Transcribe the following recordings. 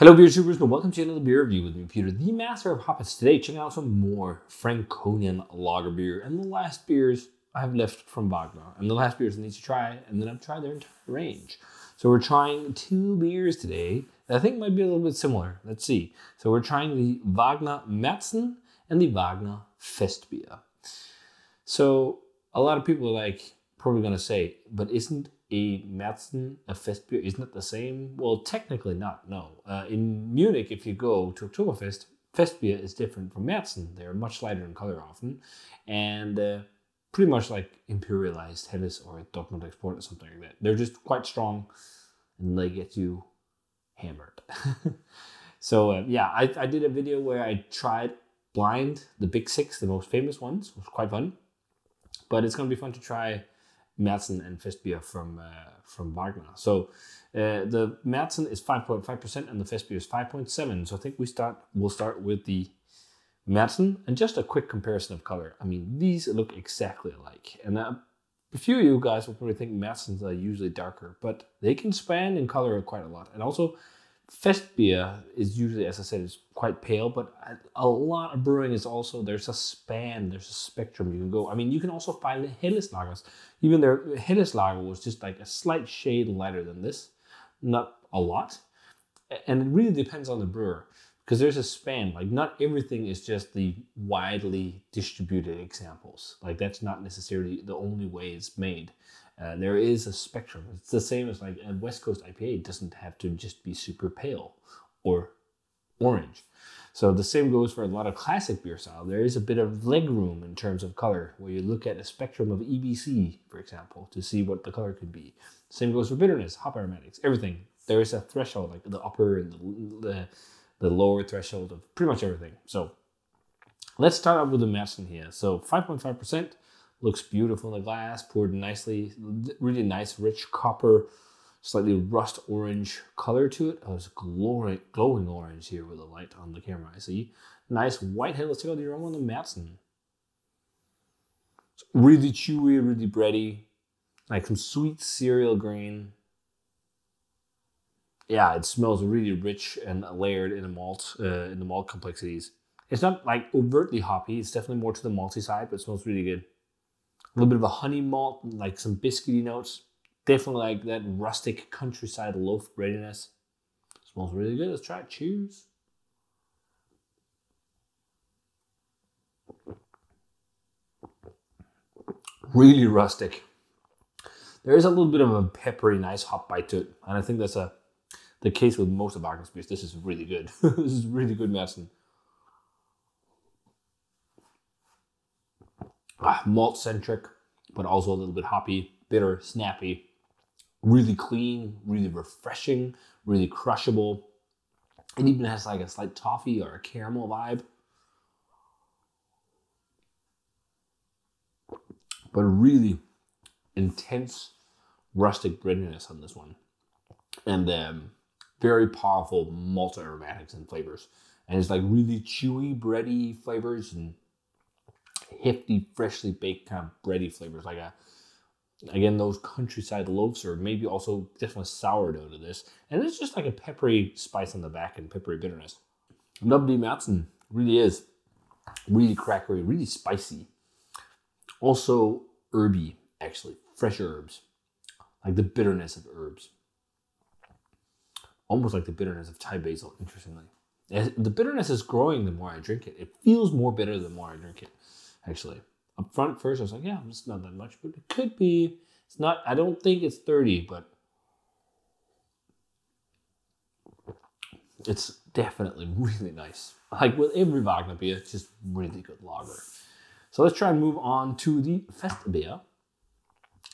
Hello beer tubers and welcome to another beer review with me, Peter, the master of hoppets. Today, checking out some more Franconian lager beer and the last beers I have left from Wagner. And the last beers I need to try, and then I've tried their entire range. So we're trying two beers today that I think might be a little bit similar. Let's see. So we're trying the Wagner Märzen and the Wagner Festbier. So a lot of people are probably going to say, but isn't a Märzen a Festbier? Isn't it the same? Well, technically not, no. In Munich, if you go to Oktoberfest, Festbier is different from Märzen. They're much lighter in color often, and pretty much like imperialized Helles or Dortmund Export or something like that. They're just quite strong, and they get you hammered. So yeah, I did a video where I tried blind the big six, the most famous ones. It was quite fun, but it's going to be fun to try Märzen and Festbier from Wagner. So the Märzen is 5.5% and the Festbier is 5.7%. So I think we'll start with the Märzen, and just a quick comparison of color. I mean, these look exactly alike, and a few of you guys will probably think Märzens are usually darker, but they can span in color quite a lot. And also, Festbier is usually, as I said, is quite pale, but a lot of brewing is also, there's a span, there's a spectrum you can go. I mean, you can also find the Helles lagers. Even their Helles lager was just like a slight shade lighter than this, not a lot. And it really depends on the brewer, because there's a span. Like, not everything is just the widely distributed examples. Like, that's not necessarily the only way it's made. There is a spectrum. It's the same as like a West Coast IPA. It doesn't have to just be super pale or orange. So the same goes for a lot of classic beer style. There is a bit of leg room in terms of color, where you look at a spectrum of EBC, for example, to see what the color could be. Same goes for bitterness, hop aromatics, everything. There is a threshold, like the upper and the lower threshold of pretty much everything. So let's start out with the Märzen here. So 5.5%. Looks beautiful in the glass, poured nicely. Really nice, rich copper, slightly rust orange color to it. Oh, it's glowing orange here with the light on the camera, I see. Nice white head. Let's check out the aroma on the Märzen. It's really chewy, really bready. Like some sweet cereal grain. Yeah, it smells really rich and layered in the malt complexities. It's not like overtly hoppy. It's definitely more to the malty side, but it smells really good. A little bit of a honey malt, like some biscuity notes. Definitely like that rustic countryside loaf breadiness. Smells really good. Let's try it. Cheers. Really rustic. There is a little bit of a peppery, nice hop bite to it. And I think that's the case with most of Wagner's beers. This is really good. This is really good Märzen. Malt-centric, but also a little bit hoppy, bitter, snappy, really clean, really refreshing, really crushable. It even has like a slight toffee or a caramel vibe. But really intense rustic breadiness on this one. And very powerful malt aromatics and flavors. And it's like really chewy, bready flavors and hefty, freshly baked kind of bready flavors, like again those countryside loaves, or maybe also definitely sourdough to this. And it's just like a peppery spice on the back and peppery bitterness. Lovely Märzen, really is. Really crackery, really spicy. Also herby, actually, fresh herbs, like the bitterness of herbs. Almost like the bitterness of Thai basil, interestingly. The bitterness is growing the more I drink it. It feels more bitter the more I drink it. Actually, up front first I was like, yeah, it's not that much, but it could be. It's not, I don't think it's 30, but it's definitely really nice. Like with every Wagner beer, it's just really good lager. So let's try and move on to the Festbier.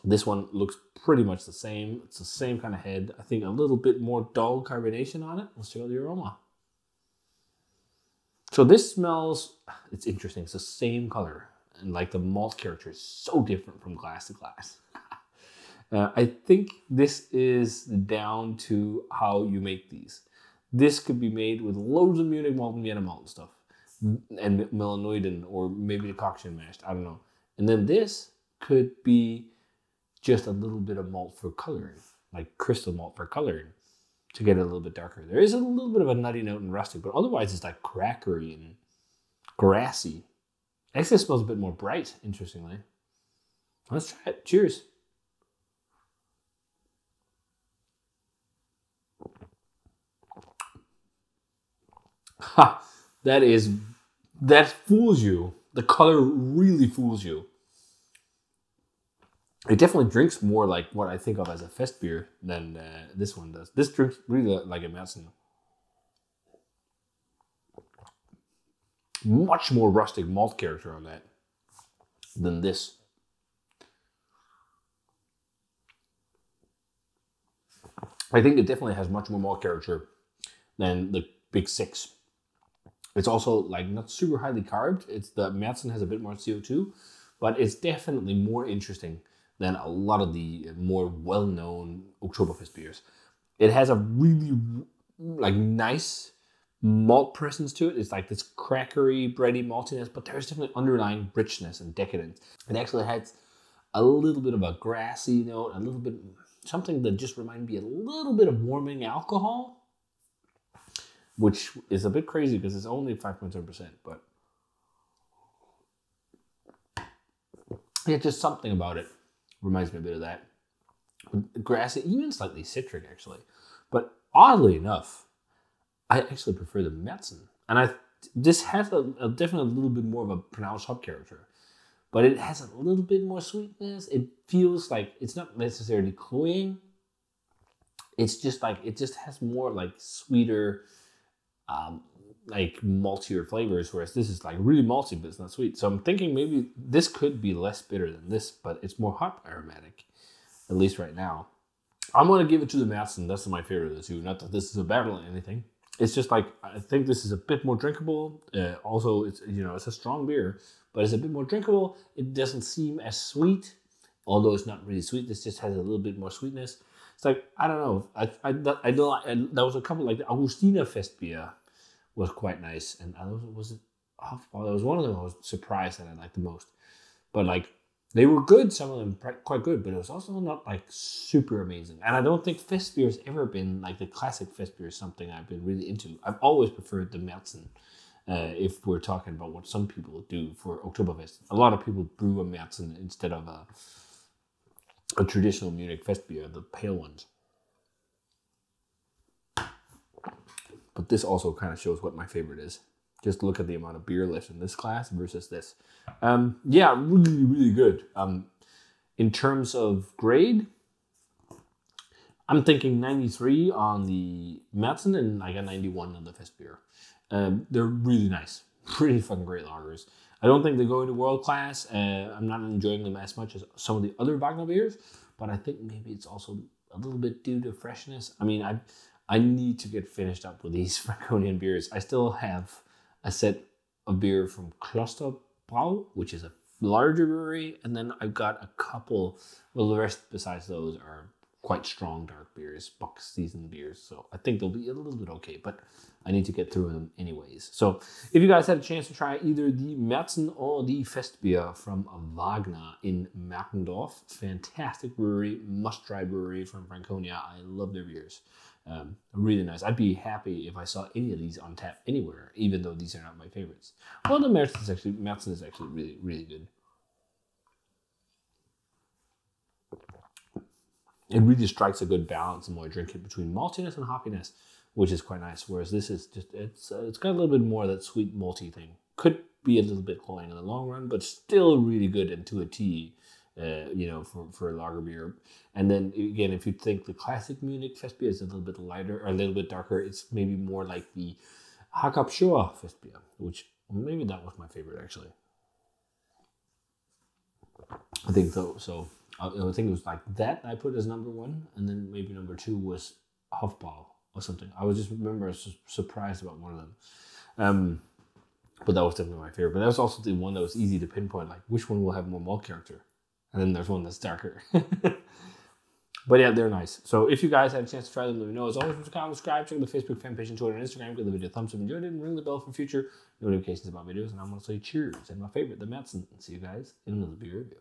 This one looks pretty much the same. It's the same kind of head. I think a little bit more dull carbonation on it. Let's check out the aroma. So this smells, it's interesting, it's the same color, and like the malt character is so different from glass to glass. I think this is down to how you make these. This could be made with loads of Munich malt and Vienna malt and stuff, and Melanoiden, or maybe decoction mashed, I don't know. And then this could be just a little bit of malt for coloring, like crystal malt for coloring. to get it a little bit darker. There is a little bit of a nutty note and rustic, but otherwise it's like crackery and grassy. Actually, it smells a bit more bright, interestingly. Let's try it. Cheers. Ha! That fools you. The color really fools you. It definitely drinks more like what I think of as a fest beer than this one does. This drinks really like a Märzen. Much more rustic malt character on that than this. I think it definitely has much more malt character than the Big Six. It's also like not super highly carbed. The Märzen has a bit more CO2, but it's definitely more interesting than a lot of the more well-known Oktoberfest beers. It has a really like nice malt presence to it. It's like this crackery, bready maltiness, but there's definitely underlying richness and decadence. It actually has a little bit of a grassy note, a little bit something that just reminds me a little bit of warming alcohol, which is a bit crazy because it's only 5.7%, but yeah, just something about it reminds me a bit of that. Grassy, even slightly citric actually. But oddly enough, I actually prefer the Märzen. And this has a definitely a little bit more of a pronounced hop character. But it has a little bit more sweetness. It feels like it's not necessarily cloying. It's just like, it just has more like sweeter, like maltier flavors, whereas this is like really malty, but it's not sweet. So I'm thinking maybe this could be less bitter than this, but it's more hop aromatic, at least right now. I'm going to give it to the Märzen. That's my favorite of the two. Not that this is a battle or anything. It's just like, I think this is a bit more drinkable. Also, it's, you know, it's a strong beer, but it's a bit more drinkable. It doesn't seem as sweet, although it's not really sweet. This just has a little bit more sweetness. It's like, I don't know. I don't. There was a couple like the Augustiner Festbier was quite nice, and was it Hofbräu? That was one of them I was surprised that I liked the most. But like, they were good, some of them quite good, but it was also not like super amazing. And I don't think fest beer has ever been like the classic fest beer is something I've been really into. I've always preferred the Märzen, if we're talking about what some people do for Oktoberfest. A lot of people brew a Märzen instead of a traditional Munich fest beer, the pale ones. But this also kind of shows what my favorite is. Just look at the amount of beer left in this class versus this. Yeah, really, really good. In terms of grade, I'm thinking 93 on the Märzen and I got 91 on the Festbier. They're really nice. Pretty fucking great lagers. I don't think they go into world class. I'm not enjoying them as much as some of the other Wagner beers, but I think maybe it's also a little bit due to freshness. I mean, I need to get finished up with these Franconian beers. I still have a set of beer from Brauerei, which is a larger brewery, and then I've got a couple, well, the rest besides those are quite strong dark beers, Buck seasoned beers, so I think they'll be a little bit okay, but I need to get through them anyways. So if you guys had a chance to try either the Märzen or the Festbier from Wagner in Merkendorf, fantastic brewery, must-try brewery from Franconia. I love their beers. Really nice. I'd be happy if I saw any of these on tap anywhere, even though these are not my favorites. Well, the Märzen is actually really, really good. It really strikes a good balance in my drink it between maltiness and hoppiness, which is quite nice. Whereas this is just, it's got a little bit more of that sweet malty thing. Could be a little bit cloying in the long run, but still really good and to a T, you know, for a lager beer. And then again, if you think the classic Munich Festbier is a little bit lighter or a little bit darker, it's maybe more like the Hackabschor Festbier, which maybe that was my favorite actually. I think so. So I think it was like that I put as number one, and then maybe number two was Hofbräu or something. I was just remember surprised about one of them. But that was definitely my favorite. But that was also the one that was easy to pinpoint, like which one will have more malt character. And then there's one that's darker. But yeah, they're nice. So if you guys had a chance to try them, let me know. As always, comment, subscribe, check the Facebook fan page and Twitter and Instagram. Give the video a thumbs up if you enjoyed it, and ring the bell for future notifications about videos. And I'm going to say cheers and my favorite, the Märzen. And see you guys in another beer review.